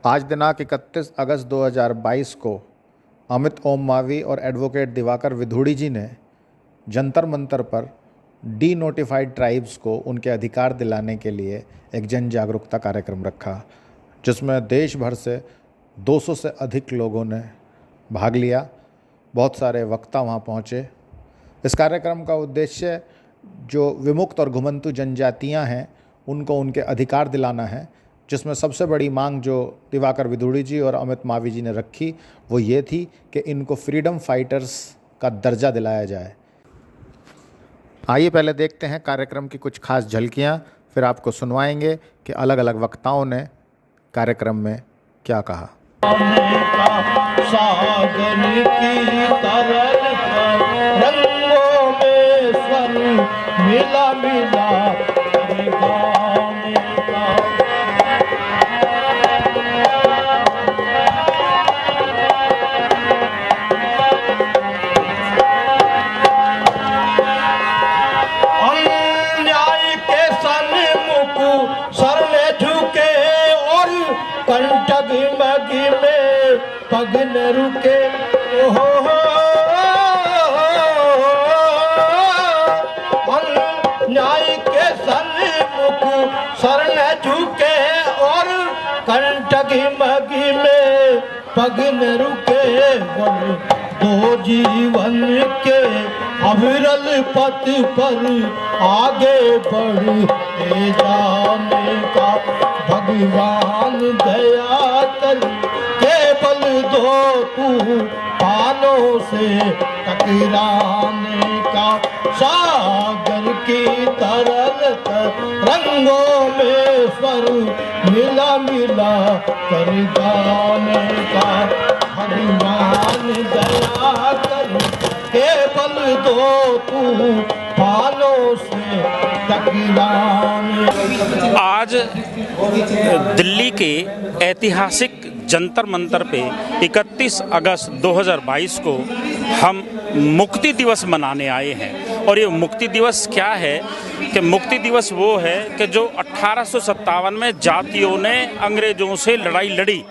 आज दिनांक 31 अगस्त 2022 को अमित ओम मावी और एडवोकेट दिवाकर विधूड़ी जी ने जंतर मंतर पर डी नोटिफाइड ट्राइब्स को उनके अधिकार दिलाने के लिए एक जन जागरूकता कार्यक्रम रखा, जिसमें देश भर से 200 से अधिक लोगों ने भाग लिया। बहुत सारे वक्ता वहां पहुंचे। इस कार्यक्रम का उद्देश्य जो विमुक्त और घुमंतु जनजातियां हैं उनको उनके अधिकार दिलाना है, जिसमें सबसे बड़ी मांग जो दिवाकर विधूड़ी जी और अमित मावी जी ने रखी वो ये थी कि इनको फ्रीडम फाइटर्स का दर्जा दिलाया जाए। आइए पहले देखते हैं कार्यक्रम की कुछ खास झलकियां, फिर आपको सुनवाएंगे कि अलग अलग वक्ताओं ने कार्यक्रम में क्या कहा। सागर की तरल रंगों में स्वर मिला मिला अन्याय के सन्मुख सर में झुके और कंटक मगी में पग न रुके। अन्याय के सन्मुख सर न झुके और कंटक मगी में पग न रुके। दो जीवन के अविरल पथ पर आगे बढ़ते जाने का भगवान दया कर केवल दो तूफानों से टकराने का। सागर की तरल रंगों में स्वर मिला मिला कर गाने का भगवान दया कर केवल दो तूफानों से टकराने। आज दिल्ली के ऐतिहासिक जंतर मंतर पे 31 अगस्त 2022 को हम मुक्ति दिवस मनाने आए हैं। और ये मुक्ति दिवस क्या है कि मुक्ति दिवस वो है कि जो 1857 में जातियों ने अंग्रेज़ों से लड़ाई लड़ी,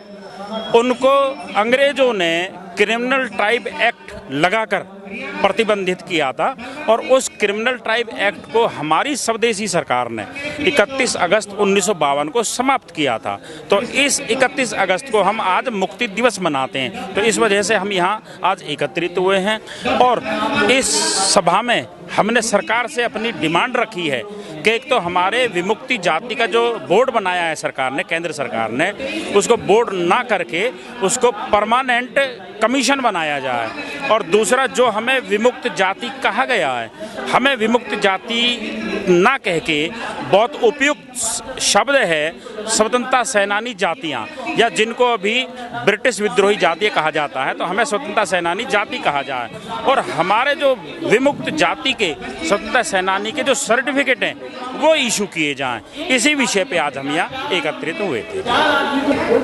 उनको अंग्रेज़ों ने क्रिमिनल ट्राइब एक्ट लगाकर प्रतिबंधित किया था। और उस क्रिमिनल ट्राइब एक्ट को हमारी स्वदेशी सरकार ने 31 अगस्त 1952 को समाप्त किया था। तो इस 31 अगस्त को हम आज मुक्ति दिवस मनाते हैं। तो इस वजह से हम यहाँ आज एकत्रित हुए हैं और इस सभा में हमने सरकार से अपनी डिमांड रखी है कि एक तो हमारे विमुक्ति जाति का जो बोर्ड बनाया है सरकार ने, केंद्र सरकार ने, उसको बोर्ड ना करके उसको परमानेंट कमीशन बनाया जाए। और दूसरा, जो हमें विमुक्त जाति कहा गया है, हमें विमुक्त जाति ना कह के बहुत उपयुक्त शब्द है स्वतंत्रता सेनानी जातियाँ, या जिनको अभी ब्रिटिश विद्रोही जाति कहा जाता है, तो हमें स्वतंत्रता सेनानी जाति कहा जाए। और हमारे जो विमुक्त जाति के स्वतंत्रता सेनानी के जो सर्टिफिकेट हैं वो इशू किए जाएं। इसी विषय पे आज हम यहाँ एकत्रित हुए थे।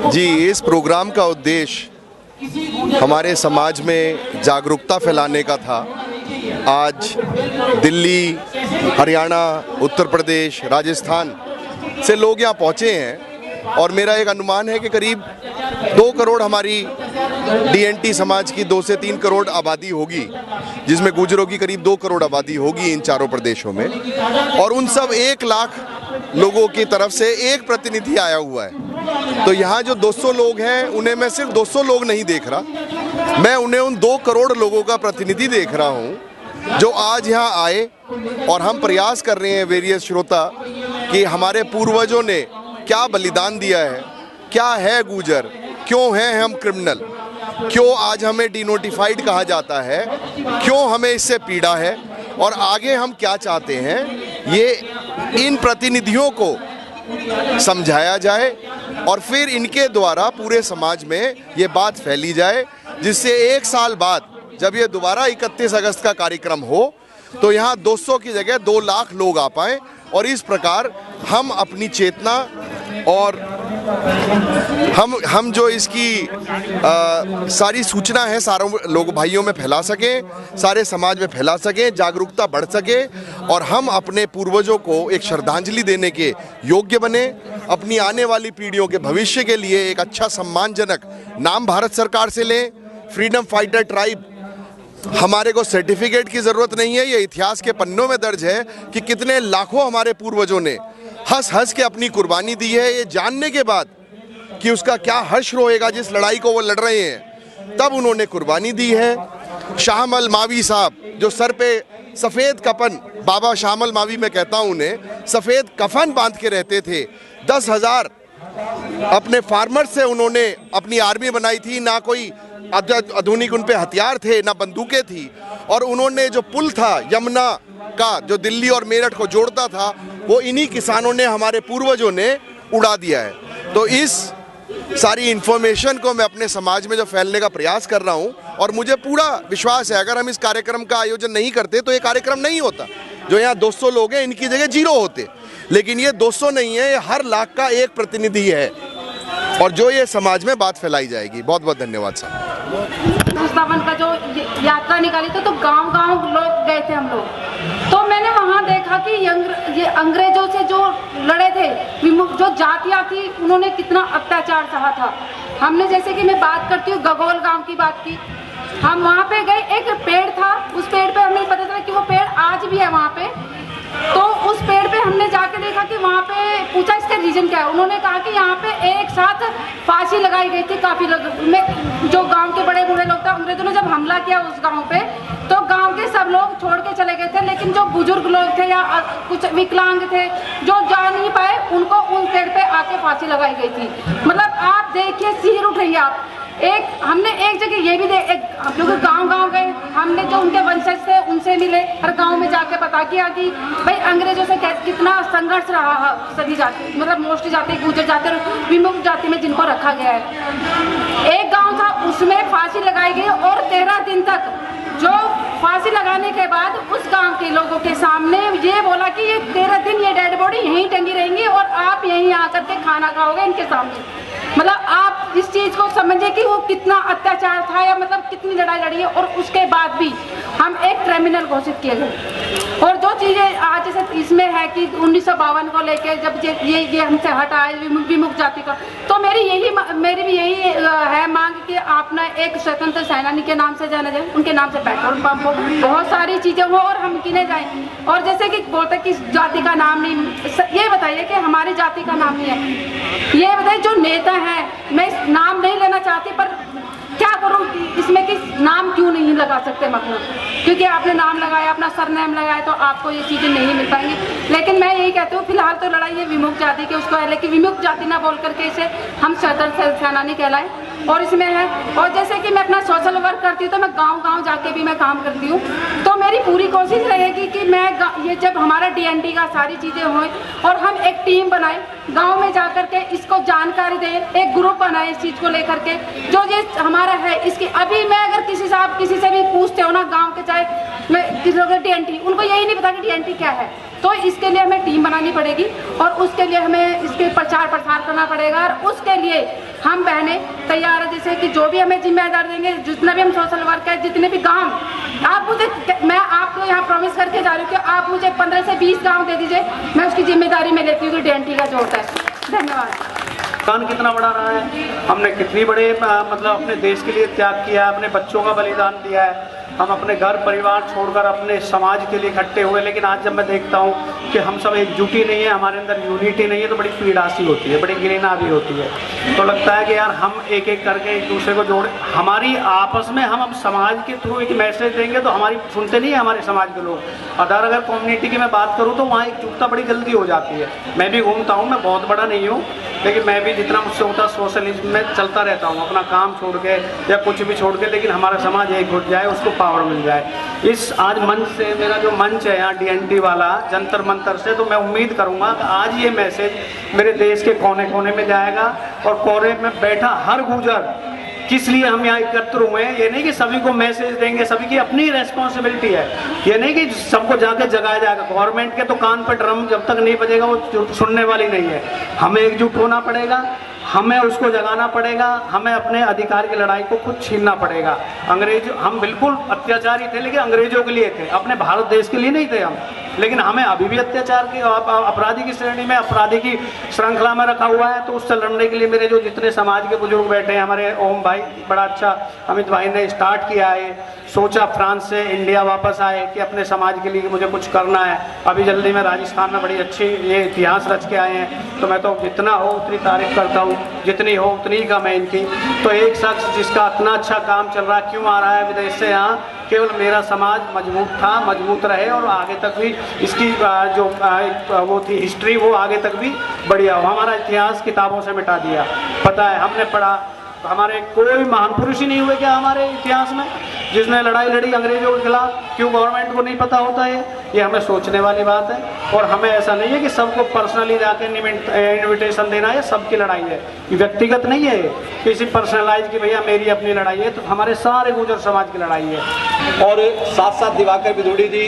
जी, इस प्रोग्राम का उद्देश्य हमारे समाज में जागरूकता फैलाने का था। आज दिल्ली, हरियाणा, उत्तर प्रदेश, राजस्थान से लोग यहाँ पहुँचे हैं और मेरा एक अनुमान है कि करीब 2 करोड़ हमारी डीएनटी समाज की 2 से 3 करोड़ आबादी होगी, जिसमें गुजरों की करीब 2 करोड़ आबादी होगी इन चारों प्रदेशों में। और उन सब 1 लाख लोगों की तरफ से एक प्रतिनिधि आया हुआ है। तो यहाँ जो 200 लोग हैं उन्हें मैं सिर्फ 200 लोग नहीं देख रहा, मैं उन्हें उन 2 करोड़ लोगों का प्रतिनिधि देख रहा हूँ जो आज यहाँ आए। और हम प्रयास कर रहे हैं वेरियस श्रोता कि हमारे पूर्वजों ने क्या बलिदान दिया है, क्या है गुजर, क्यों हैं हम क्रिमिनल, क्यों आज हमें डिनोटिफाइड कहा जाता है, क्यों हमें इससे पीड़ा है और आगे हम क्या चाहते हैं, ये इन प्रतिनिधियों को समझाया जाए और फिर इनके द्वारा पूरे समाज में ये बात फैली जाए, जिससे 1 साल बाद जब ये दोबारा 31 अगस्त का कार्यक्रम हो तो यहाँ 200 की जगह 2 लाख लोग आ पाएँ। और इस प्रकार हम अपनी चेतना और हम जो इसकी सारी सूचना है सारों लोग भाइयों में फैला सकें, सारे समाज में फैला सकें, जागरूकता बढ़ सके और हम अपने पूर्वजों को एक श्रद्धांजलि देने के योग्य बने अपनी आने वाली पीढ़ियों के भविष्य के लिए एक अच्छा सम्मानजनक नाम भारत सरकार से लें। फ्रीडम फाइटर ट्राइब, हमारे को सर्टिफिकेट की ज़रूरत नहीं है, ये इतिहास के पन्नों में दर्ज है कि कितने लाखों हमारे पूर्वजों ने हंस हंस के अपनी कुर्बानी दी है, ये जानने के बाद कि उसका क्या हर्ष रोएगा जिस लड़ाई को वो लड़ रहे हैं, तब उन्होंने कुर्बानी दी है। शाहमल मावी साहब जो सर पे सफ़ेद कफन, बाबा शाहमल मावी मैं कहता हूँ उन्हें, सफ़ेद कफन बांध के रहते थे। 10,000 अपने फार्मर से उन्होंने अपनी आर्मी बनाई थी, ना कोई आधुनिक उन पे हथियार थे, ना बंदूकें थी, और उन्होंने जो पुल था यमुना का जो दिल्ली और मेरठ को जोड़ता था, वो इन्हीं किसानों ने, हमारे पूर्वजों ने उड़ा दिया है। तो इस सारी इन्फॉर्मेशन को मैं अपने समाज में जो फैलने का प्रयास कर रहा हूँ, और मुझे पूरा विश्वास है अगर हम इस कार्यक्रम का आयोजन नहीं करते तो ये कार्यक्रम नहीं होता। जो यहाँ 200 लोग हैं इनकी जगह 0 होते, लेकिन ये 200 नहीं है, ये हर लाख का एक प्रतिनिधि है, और जो ये समाज में बात फैलाई जाएगी। बहुत बहुत धन्यवाद साहब। संस्थापन का जो यात्रा निकाली थी तो गांव-गांव लोग गए थे हम लोग, तो मैंने वहाँ देखा कि ये अंग्रेजों से जो लड़े थे, जो जातियाँ थी, उन्होंने कितना अत्याचार सहा था। हमने, जैसे कि मैं बात करती हूँ गगोल गांव की बात की, हम वहाँ पे गए, एक पेड़ था, उस पेड़ पे हमें पता चला कि वो पेड़ आज भी है वहाँ पे। तो उस पेड़ पे हमने जाके देखा कि वहाँ पे पूछा इसका रीजन क्या है, उन्होंने कहा कि यहाँ पे एक साथ फांसी लगाई गई थी काफ़ी लोग में, जो गांव के बड़े बूढ़े लोग थे। अंग्रेजों ने जब हमला किया उस गांव पे तो गांव के सब लोग छोड़ के चले गए थे, लेकिन जो बुजुर्ग लोग थे या कुछ विकलांग थे जो जा नहीं पाए, उनको उन पेड़ पे आके फांसी लगाई गई थी। मतलब आप देखिए, सिर उठ रही है आप। हमने एक जगह ये भी हम लोग गांव गए, हमने जो उनके वंशज थे उनसे मिले, हर गांव में जाके पता किया कि भाई अंग्रेजों से कितना संघर्ष रहा सभी जाति, मतलब मोस्टली जाति, गुर्जर जाति और विमुक्त जाति में जिनको रखा गया है। एक गांव था उसमें फांसी लगाई गई, और 13 दिन तक जो फांसी लगाने के बाद उस गांव के लोगों के सामने ये बोला कि ये 13 दिन ये डेड बॉडी यहीं टंगी रहेंगी और आप यहीं आकर के खाना खाओगे इनके सामने। मतलब आप इस चीज़ को समझे कि वो कितना अत्याचार था, या मतलब कितनी लड़ाई लड़ी है, और उसके बाद भी हम एक क्रिमिनल घोषित किए गए। और जो चीज़ें आज जैसे इसमें है कि 1952 को लेके जब ये हमसे हटा है विमुक्त जाति का, तो मेरी भी यही है मांग कि आप ना एक स्वतंत्र सेनानी के नाम से जाना जाए, उनके नाम से पेट्रोल पंप हो, बहुत सारी चीज़ें हो और हम गिने जाएँ। और जैसे कि बोलते कि जाति का नाम नहीं, ये बताइए कि हमारी जाति का नाम नहीं है, ये बताइए जो नेता है, मैं नाम नहीं लेना चाहती पर क्या करूं इसमें कि नाम क्यों नहीं लगा सकते, मतलब क्योंकि आपने नाम लगाया, अपना सरनेम लगाया, तो आपको ये चीज़ें नहीं मिल पाएंगी। लेकिन मैं यही कहती हूँ फिलहाल तो लड़ाई है विमुक्त जाति की, उसको है, लेकिन विमुक्त जाति ना बोल करके इसे हम स्वतंत्र सेनानी कहलाएं, और इसमें है। और जैसे कि मैं अपना सोशल वर्क करती हूँ तो मैं गांव जाके भी मैं काम करती हूँ, तो मेरी पूरी कोशिश रहेगी कि मैं ये जब हमारा DNT का सारी चीज़ें हों और हम एक टीम बनाएं, गांव में जाकर के इसको जानकारी दें, एक ग्रुप बनाएं इस चीज़ को लेकर के, जो ये हमारा है इसकी। अभी मैं अगर किसी से भी पूछते हो ना गाँव के, चाहे मैं किसी लोग DNT, उनको यही नहीं पता कि DNT क्या है। तो इसके लिए हमें टीम बनानी पड़ेगी और उसके लिए हमें इसके प्रचार प्रसार करना पड़ेगा, और उसके लिए हम बहनें तैयार है। जैसे कि जो भी हमें जिम्मेदार देंगे, जितना भी हम सोशल वर्क है, जितने भी गांव, आप मुझे, मैं आपको यहाँ प्रॉमिस करके जा रही हूँ कि आप मुझे 15 से 20 गांव दे दीजिए, मैं उसकी जिम्मेदारी में लेती हूँ कि DNT का जो होता है। धन्यवाद। बलिदान कितना बड़ा रहा है, हमने कितनी बड़े मतलब अपने देश के लिए त्याग किया, अपने बच्चों का बलिदान दिया है, हम अपने घर परिवार छोड़कर अपने समाज के लिए इकट्ठे हुए। लेकिन आज जब मैं देखता हूँ कि हम सब एकजुटी नहीं है, हमारे अंदर यूनिटी नहीं है, तो बड़ी पीड़ा सी होती है, बड़ी घृणा भी होती है। तो लगता है कि यार हम एक एक करके एक दूसरे को जोड़े, हमारी आपस में हम समाज के थ्रू एक मैसेज देंगे तो हमारी सुनते नहीं है हमारे समाज के लोग। अगर कम्युनिटी की मैं बात करूँ तो वहाँ एकजुटता बड़ी जल्दी हो जाती है। मैं भी घूमता हूँ, मैं बहुत बड़ा नहीं हूँ, लेकिन मैं भी जितना मुझसे होता सोशलिज्म में चलता रहता हूँ, अपना काम छोड़ के या कुछ भी छोड़ के, लेकिन हमारा समाज एक जुट जाए, उसको पावर मिल जाए। इस आज मंच से, मेरा जो मंच है यहाँ DNT वाला जंतर मंतर से, तो मैं उम्मीद करूँगा कि आज ये मैसेज मेरे देश के कोने कोने में जाएगा, और कोने में बैठा हर गुर्जर, किस लिए हम यहाँ एकत्र हुए हैं, ये नहीं कि सभी को मैसेज देंगे, सभी की अपनी रेस्पॉन्सिबिलिटी है, ये नहीं कि सबको जाके जगाया जाएगा। गवर्नमेंट के तो कान पर ड्रम जब तक नहीं बजेगा वो सुनने वाली नहीं है। हमें एकजुट होना पड़ेगा, हमें उसको जगाना पड़ेगा, हमें अपने अधिकार की लड़ाई को खुद छीनना पड़ेगा। हम बिल्कुल अत्याचारी थे, लेकिन अंग्रेजों के लिए थे, अपने भारत देश के लिए नहीं थे हम। लेकिन हमें अभी भी अत्याचार की अपराधी की श्रेणी में, अपराधी की श्रृंखला में रखा हुआ है। तो उससे लड़ने के लिए मेरे जो जितने समाज के बुजुर्ग बैठे हैं, हमारे ओम भाई बड़ा अच्छा अमित भाई ने स्टार्ट किया है, सोचा फ्रांस से इंडिया वापस आए कि अपने समाज के लिए मुझे कुछ करना है। अभी जल्दी में राजस्थान में बड़ी अच्छी ये इतिहास रच के आए हैं, तो मैं तो जितना हो उतनी तारीफ करता हूँ, जितनी हो उतनी का मैं इनकी। तो एक शख्स जिसका इतना अच्छा काम चल रहा है, क्यों आ रहा है विदेश से यहाँ? केवल मेरा समाज मजबूत था, मजबूत रहे और आगे तक भी इसकी जो वो थी हिस्ट्री, वो आगे तक भी बढ़िया हो। हमारा इतिहास किताबों से मिटा दिया, पता है, हमने पढ़ा। हमारे कोई महान पुरुष ही नहीं हुए क्या हमारे इतिहास में जिसने लड़ाई लड़ी अंग्रेजों के खिलाफ? क्यों गवर्नमेंट को नहीं पता होता है? ये हमें सोचने वाली बात है। और हमें ऐसा नहीं है कि सबको पर्सनली जाके इन्विटेशन देना है, सबकी लड़ाई है, व्यक्तिगत नहीं है किसी पर्सनलाइज की भैया मेरी अपनी लड़ाई है। तो हमारे सारे गुर्जर समाज की लड़ाई है। और साथ साथ दिवाकर विधुड़ी जी,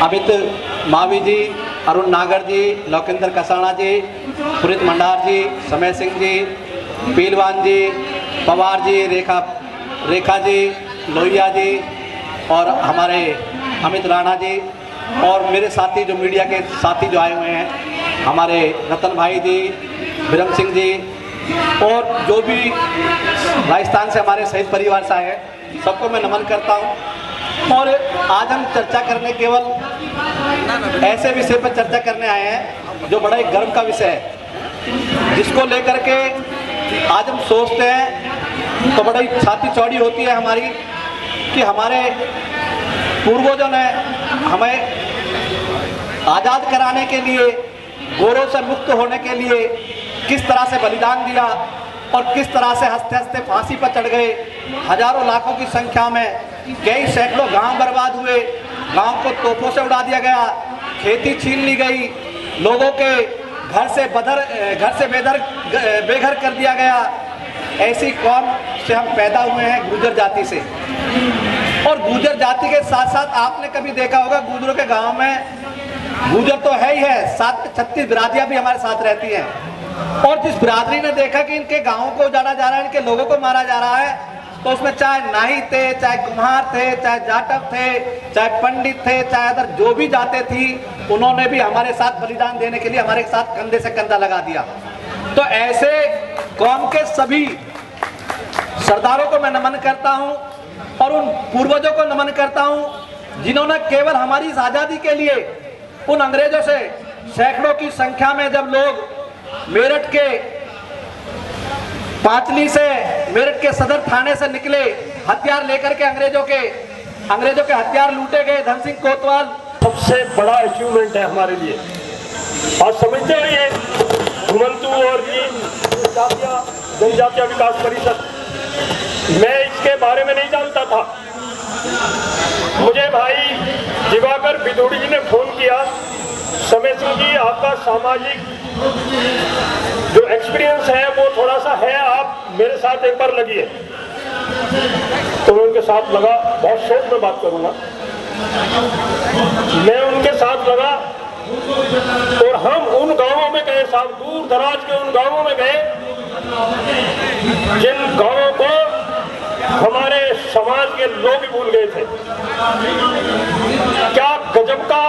अमित मावी जी, अरुण नागर जी, लौकिंदर कसाना जी, पुरित मंडार जी, समय सिंह जी, पीलवान जी, पवार जी, रेखा जी, लोहिया जी और हमारे अमित राणा जी और मेरे साथी जो मीडिया के साथी जो आए हुए हैं, हमारे रतन भाई जी, बिरम सिंह जी और जो भी राजस्थान से हमारे शहीद परिवार से आए हैं, सबको मैं नमन करता हूं। और आज हम चर्चा करने केवल ऐसे विषय पर चर्चा करने आए हैं जो बड़ा एक गर्व का विषय है, जिसको लेकर के आज हम सोचते हैं तो बड़ी छाती चौड़ी होती है हमारी कि हमारे पूर्वजों ने हमें आज़ाद कराने के लिए, गोरों से मुक्त होने के लिए किस तरह से बलिदान दिया और किस तरह से हंसते हंसते फांसी पर चढ़ गए। हजारों लाखों की संख्या में कई सैकड़ों गांव बर्बाद हुए, गांव को तोपों से उड़ा दिया गया, खेती छीन ली गई, लोगों के घर से बेघर कर दिया गया। ऐसी कौम से हम पैदा हुए हैं, गुर्जर जाति से। और गुर्जर जाति के साथ साथ आपने कभी देखा होगा गुर्जरों के गांव में, गुर्जर तो है ही है, साथ में 36 बिरादरियां भी हमारे साथ रहती हैं। और जिस बिरादरी ने देखा कि इनके गांवों को उजाड़ा जा रहा है, इनके लोगों को मारा जा रहा है, तो उसमें चाहे नाई थे, चाहे कुम्हार थे, चाहे जाटव थे, चाहे पंडित थे, चाहे अदर जो भी जाते थी, उन्होंने भी हमारे साथ बलिदान देने के लिए हमारे साथ कंधे से कंधा लगा दिया। तो ऐसे कौम के सभी सरदारों को मैं नमन करता हूं और उन पूर्वजों को नमन करता हूं जिन्होंने केवल हमारी इस आज़ादी के लिए उन अंग्रेजों से सैकड़ों की संख्या में जब लोग मेरठ के पांचली से, मेरठ के सदर थाने से निकले हथियार लेकर के, अंग्रेजों के हथियार लूटे गए। धन सिंह कोतवाल सबसे बड़ा अचीवमेंट है हमारे लिए। और समझते हैं ये घुमंतु और ये जनजातीय विकास परिषद, मैं इसके बारे में नहीं जानता था। मुझे भाई दिवाकर विधुड़ी जी ने फोन किया, समय सिंह जी आपका सामाजिक जो एक्सपीरियंस है वो थोड़ा सा है, आप मेरे साथ एक बार लगिए। तो मैं उनके साथ लगा, बहुत शौक में बात करूंगा। मैं उनके साथ लगा और हम उन गांवों में गए, साहब दूर दराज के उन गांवों में गए जिन गांवों को हमारे समाज के लोग ही भूल गए थे। क्या गजब का,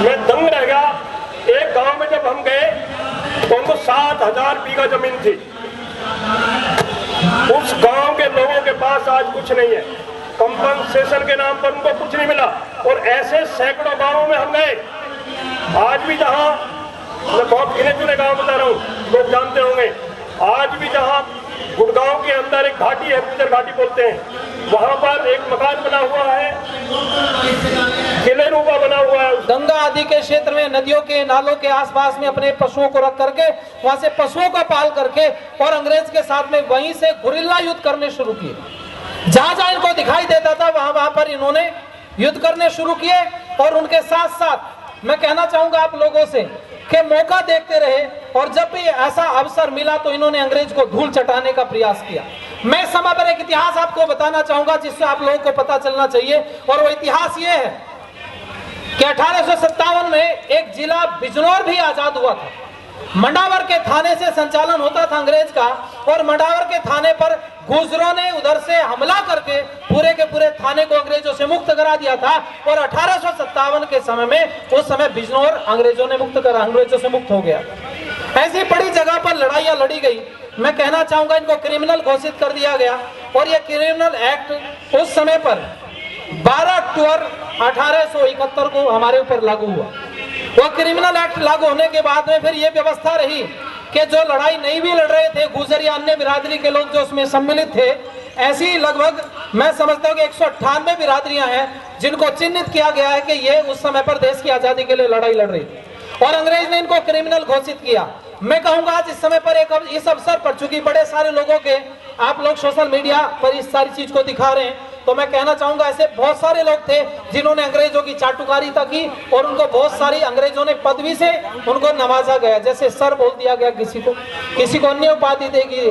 मैं दंग रह गया। एक गांव में जब हम गए तो उनको 7000 बीघा जमीन थी। उस गांव के लोगों के पास आज कुछ नहीं है, कंपनसेशन के नाम पर उनको कुछ नहीं मिला। और ऐसे सैकड़ों गांवों में हम गए। आज भी जहां, मैं बहुत गिने चुने गांव बता रहा हूं, लोग जानते होंगे, आज भी जहां गुड़गांव के अंदर एक घाटी है, गुजर घाटी बोलते हैं, वहां पर एक मकान बना हुआ है, किले रूपा बना हुआ है। गंगा आदि के क्षेत्र में, नदियों के नालों के आसपास में अपने पशुओं को रख करके वहां से पशुओं का पाल करके और अंग्रेज के साथ में वहीं से गुरिल्ला युद्ध करने शुरू किए। जहां जहां इनको दिखाई देता था वहां पर इन्होंने युद्ध करने शुरू किए। और उनके साथ साथ मैं कहना चाहूंगा आप लोगों से कि मौका देखते रहे और जब भी ऐसा अवसर मिला तो इन्होंने अंग्रेज को धूल चटाने का प्रयास किया। मैं समय पर एक इतिहास आपको बताना चाहूंगा जिससे आप लोगों को पता चलना चाहिए, और वो इतिहास ये है कि 1857 में एक जिला बिजनौर भी आजाद हुआ था। मंडावर के थाने से संचालन होता था अंग्रेज का, और मंडावर के थाने पर गुजरों ने उधर से हमला करके पूरे के पूरे थाने को अंग्रेजों से मुक्त करा दिया था। और 1857 के समय में, उस समय बिजनौर अंग्रेजों से मुक्त हो गया। ऐसी बड़ी जगह पर लड़ाइयां लड़ी गई। मैं कहना चाहूंगा इनको क्रिमिनल घोषित कर दिया गया, और यह क्रिमिनल एक्ट उस समय पर 12 अक्टूबर 1871 को हमारे ऊपर लागू हुआ। वो क्रिमिनल एक्ट लागू होने के बाद में फिर ये व्यवस्था रही कि जो लड़ाई नहीं भी लड़ रहे थे गुजर या अन्य बिरादरी के लोग जो उसमें सम्मिलित थे, ऐसी लगभग मैं समझता हूँ कि 198 बिरादरियां हैं जिनको चिन्हित किया गया है कि ये उस समय पर देश की आजादी के लिए लड़ाई लड़ रही थी, और अंग्रेज ने इनको क्रिमिनल घोषित किया। मैं कहूंगा आज इस समय पर इस अवसर पर, चूंकि बड़े सारे लोगों के आप लोग सोशल मीडिया पर इस सारी चीज को दिखा रहे हैं, तो मैं कहना चाहूंगा ऐसे बहुत सारे लोग थे जिन्होंने अंग्रेजों की चाटुकारिता की, और उनको बहुत सारी अंग्रेजों ने पदवी से उनको नवाजा गया, जैसे सर बोल दिया गया, किसी को अन्य उपाधि देगी,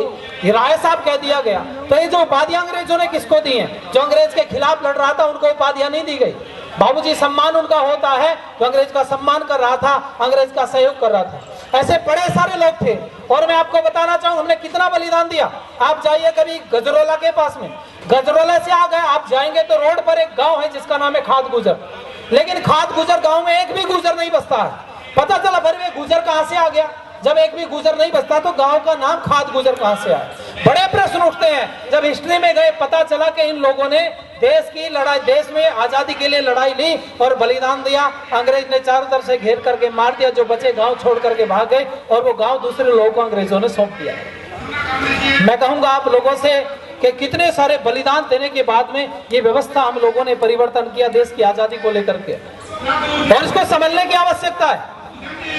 राय साहब कह दिया गया। तो ये जो उपाधियां अंग्रेजों ने किसको दी हैं? जो अंग्रेज के खिलाफ लड़ रहा था उनको उपाधियां नहीं दी गई। बाबूजी सम्मान उनका होता है, जो अंग्रेज का सम्मान कर रहा था, अंग्रेज का सहयोग कर रहा था। ऐसे बड़े सारे लोग थे, और मैं आपको बताना चाहूँ हमने कितना बलिदान दिया। आप जाइए कभी गजरोला के पास में, गजरोला से आ गए आप जाएंगे तो रोड पर एक गांव है जिसका नाम है खाद गुजर, लेकिन खाद गुजर गांव में एक भी गुजर नहीं बसता है। पता चला फिर वे गुजर कहां से आ गया? जब एक भी गुजर नहीं बसता तो गांव का नाम खाद गुजर कहां से आया? बड़े प्रश्न उठते हैं। जब हिस्ट्री में गए पता चला कि इन लोगों ने देश की लड़ाई, देश में आजादी के लिए लड़ाई ली और बलिदान दिया। अंग्रेज ने चारों तरफ से घेर करके मार दिया, जो बचे गांव छोड़ करके भाग गए, और वो गांव दूसरे लोगों को अंग्रेजों ने सौंप दिया। मैं कहूंगा आप लोगों से कि कितने सारे बलिदान देने के बाद में ये व्यवस्था हम लोगों ने परिवर्तन किया देश की आजादी को लेकर के, और इसको समझने की आवश्यकता है।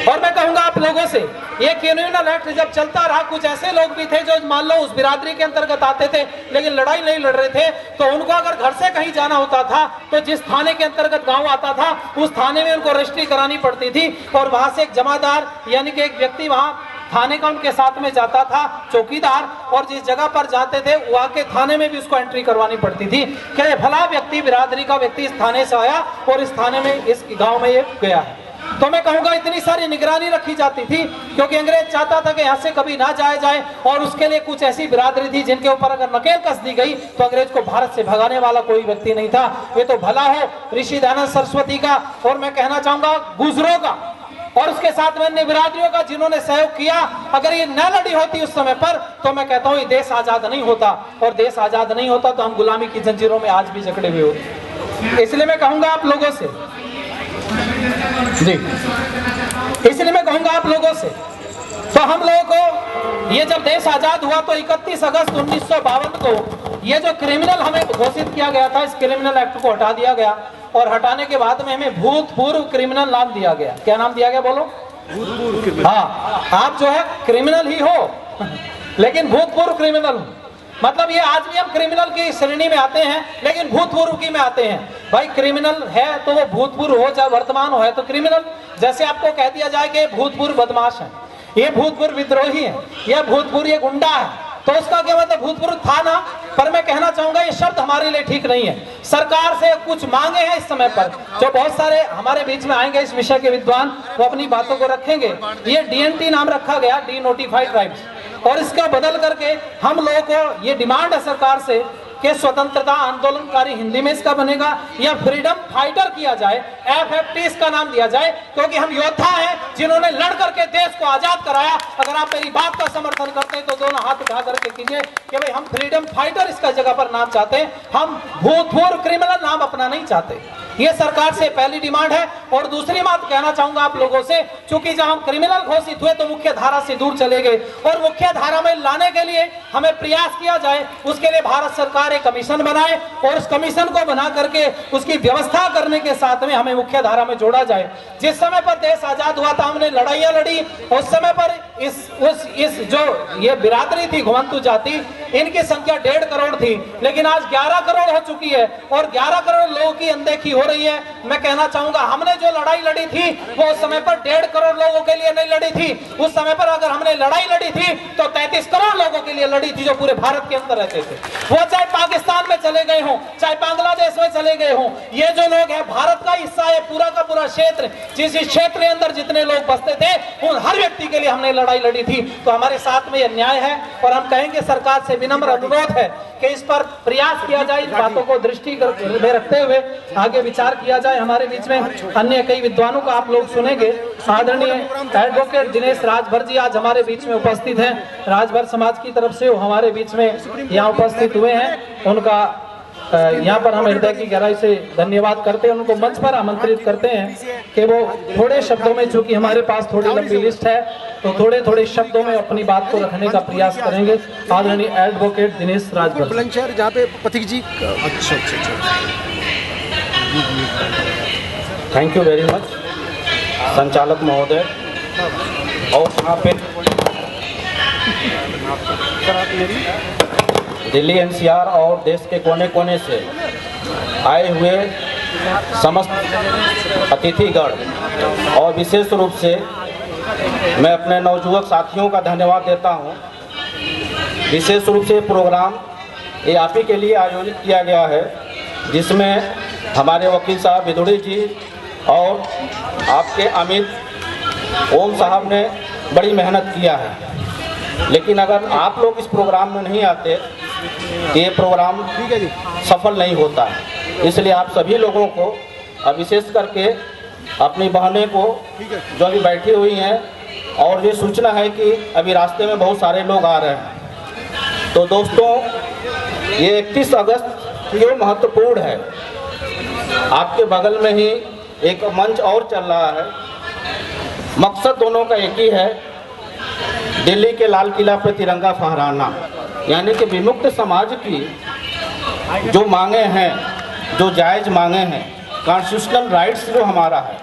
और मैं कहूंगा आप लोगों से, ये क्रिमिनल एक्ट जब चलता रहा, कुछ ऐसे लोग भी थे जो मान लो उस बिरादरी के अंतर्गत आते थे लेकिन लड़ाई नहीं लड़ रहे थे, तो उनको अगर घर से कहीं जाना होता था तो जिस थाने के अंतर्गत गांव आता था उस थाने में उनको रजिस्ट्री करानी पड़ती थी, और वहां से एक जमादार यानी कि एक व्यक्ति वहां थाने का उनके साथ में जाता था, चौकीदार, और जिस जगह पर जाते थे वहां के थाने में भी उसको एंट्री करवानी पड़ती थी कि भला व्यक्ति, बिरादरी का व्यक्ति इस थाने से आया और इस थाने में, इस गांव में ये गया है। तो मैं कहूंगा इतनी सारी निगरानी रखी जाती थी, क्योंकि अंग्रेज चाहता था कि यहाँ से कभी ना जाया जाए, और उसके लिए कुछ ऐसी बिरादरी थी जिनके ऊपर अगर नकेल कस दी गई तो अंग्रेज को भारत से भगाने वाला कोई व्यक्ति नहीं था। ये तो भला हो ऋषि दयानंद सरस्वती का, और मैं कहना चाहूंगा गुजरों का, और उसके साथ में अन्य बिरादरियों का जिन्होंने सहयोग किया। अगर ये न लड़ी होती उस समय पर तो मैं कहता हूँ ये देश आजाद नहीं होता, और देश आजाद नहीं होता तो हम गुलामी की जंजीरों में आज भी जकड़े हुए होते। इसलिए मैं कहूंगा आप लोगों से जी, इसलिए मैं कहूंगा आप लोगों से, तो हम लोगों को ये जब देश आजाद हुआ तो 31 अगस्त 1952 को ये जो क्रिमिनल हमें घोषित किया गया था, इस क्रिमिनल एक्ट को हटा दिया गया, और हटाने के बाद में हमें भूतपूर्व क्रिमिनल नाम दिया गया। क्या नाम दिया गया बोलो? भूतपूर्व। हाँ, आप जो है क्रिमिनल ही हो लेकिन भूतपूर्व क्रिमिनल हो, मतलब ये आज भी हम क्रिमिनल की श्रेणी में आते हैं लेकिन भूतपूर्व की में आते हैं। भाई क्रिमिनल है तो वो भूतपूर्व हो चाहे वर्तमान हो, है तो क्रिमिनल। जैसे आपको कह दिया जाए कि भूतपूर्व बदमाश है, ये भूतपूर्व विद्रोही है, ये भूतपूर्व ये गुंडा है, तो उसका क्या मतलब? भूतपूर्व था ना। पर मैं कहना चाहूंगा ये शब्द हमारे लिए ठीक नहीं है। सरकार से कुछ मांगे हैं इस समय पर, जो बहुत सारे हमारे बीच में आएंगे इस विषय के विद्वान, वो अपनी बातों को रखेंगे। ये DNT नाम रखा गया, डी नोटिफाइड ट्राइब्स, और इसका बदल करके हम लोगों को ये डिमांड है सरकार से कि स्वतंत्रता आंदोलनकारी हिंदी में इसका बनेगा, या फ्रीडम फाइटर किया जाए, FFT इसका नाम दिया जाए, क्योंकि हम योद्धा हैं जिन्होंने लड़ करके देश को आजाद कराया। अगर आप मेरी बात का समर्थन करते हैं तो दोनों हाथ उठा करके कीजिए कि भाई हम फ्रीडम फाइटर इसका जगह पर नाम चाहते हैं, हम भूतपूर्व क्रिमिनल नाम अपना नहीं चाहते। ये सरकार से पहली डिमांड है। और दूसरी बात कहना चाहूंगा आप लोगों से, चूंकि जब हम क्रिमिनल घोषित हुए तो मुख्य धारा से दूर चले गए, और मुख्य धारा में लाने के लिए हमें प्रयास किया जाए, उसके लिए भारत सरकार एक कमीशन बनाए, और उस कमीशन को बना करके उसकी व्यवस्था करने के साथ में हमें मुख्य धारा में जोड़ा जाए। जिस समय पर देश आजाद हुआ था हमने लड़ाइयां लड़ी, उस समय पर इस जो ये बिरादरी थी घुमंतु जाति, इनकी संख्या 1.5 करोड़ थी, लेकिन आज 11 करोड़ हो चुकी है, और 11 करोड़ लोगों की अनदेखी हो रही है। मैं कहना चाहूंगा हमने जो लड़ाई लड़ी थी वो उस समय पर 1.5 करोड़ लोगों के लिए नहीं लड़ी थी। उस समय पर अगर हमने लड़ाई लड़ी थी तो 33 करोड़ लोगों के लिए लड़ी थी जो पूरे भारत के अंदर रहते थे। वो चाहे पाकिस्तान में चले गए हों, चाहे बांग्लादेश में चले गए हों, ये जो लोग हैं भारत का हिस्सा है, पूरा का पूरा क्षेत्र, जिस क्षेत्र के अंदर जितने लोग बसते थे उन हर व्यक्ति के लिए हमने लड़ाई लड़ी थी। तो हमारे साथ में यह न्याय है और हम कहेंगे सरकार से विनम्र अनुरोध है कि इस पर प्रयास किया जाए, इन बातों को दृष्टि में रखते हुए आगे विचार किया जाए। हमारे बीच में अन्य कई विद्वानों को आप लोग सुनेंगे। आदरणीय एडवोकेट दिनेश राजभर जी आज हमारे बीच में उपस्थित हैं, राजभर समाज की तरफ से वो हमारे बीच में यहाँ उपस्थित हुए हैं। उनका यहाँ पर हम हृदय की गहराई से धन्यवाद करते हैं, उनको मंच पर आमंत्रित करते हैं कि वो थोड़े शब्दों में, चूंकि हमारे पास थोड़ी लंबी लिस्ट है तो थोड़े थोड़े शब्दों में अपनी बात को रखने का प्रयास करेंगे। आदरणीय एडवोकेट दिनेश राजभर। बुलंदशहर जहाँ पे पथिक जी। अच्छा। थैंक यू वेरी मच संचालक महोदय। और यहाँ पे दिल्ली एनसीआर और देश के कोने कोने से आए हुए समस्त अतिथिगण और विशेष रूप से मैं अपने नवयुवक साथियों का धन्यवाद देता हूँ। विशेष रूप से प्रोग्राम ये आप ही के लिए आयोजित किया गया है, जिसमें हमारे वकील साहब विदुड़ी जी और आपके अमित ओम साहब ने बड़ी मेहनत किया है। लेकिन अगर आप लोग इस प्रोग्राम में नहीं आते तो ये प्रोग्राम सफल नहीं होता है। इसलिए आप सभी लोगों को, विशेष करके अपनी बहनें को जो अभी बैठी हुई हैं, और ये सूचना है कि अभी रास्ते में बहुत सारे लोग आ रहे हैं, तो दोस्तों ये 31 अगस्त ये महत्वपूर्ण है। आपके बगल में ही एक मंच और चल रहा है। मकसद दोनों का एक ही है, दिल्ली के लाल किला पर तिरंगा फहराना, यानी कि विमुक्त समाज की जो मांगे हैं, जो जायज़ मांगे हैं, कॉन्स्टिट्यूशनल राइट्स जो हमारा है,